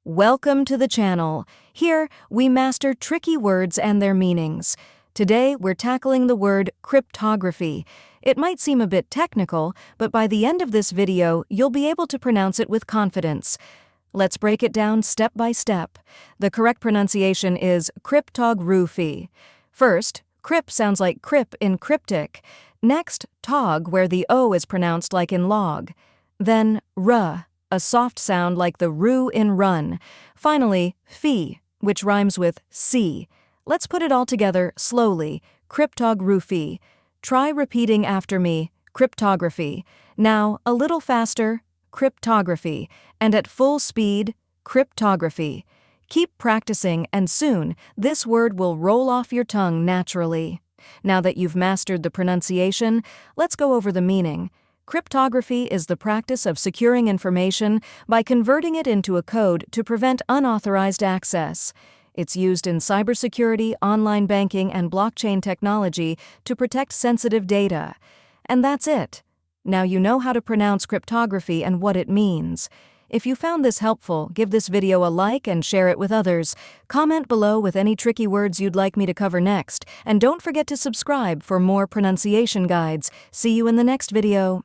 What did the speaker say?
Welcome to the channel. Here, we master tricky words and their meanings. Today, we're tackling the word cryptography. It might seem a bit technical, but by the end of this video, you'll be able to pronounce it with confidence. Let's break it down step by step. The correct pronunciation is cryptography. First, crypt sounds like crip in cryptic. Next, tog, where the O is pronounced like in log. Then, r, a soft sound like the ru in run. Finally, fee, which rhymes with see. Let's put it all together slowly. Cryptography. Try repeating after me. Cryptography. Now, a little faster. Cryptography. And at full speed. Cryptography. Keep practicing, and soon, this word will roll off your tongue naturally. Now that you've mastered the pronunciation, let's go over the meaning. Cryptography is the practice of securing information by converting it into a code to prevent unauthorized access. It's used in cybersecurity, online banking, and blockchain technology to protect sensitive data. And that's it. Now you know how to pronounce cryptography and what it means. If you found this helpful, give this video a like and share it with others. Comment below with any tricky words you'd like me to cover next. And don't forget to subscribe for more pronunciation guides. See you in the next video.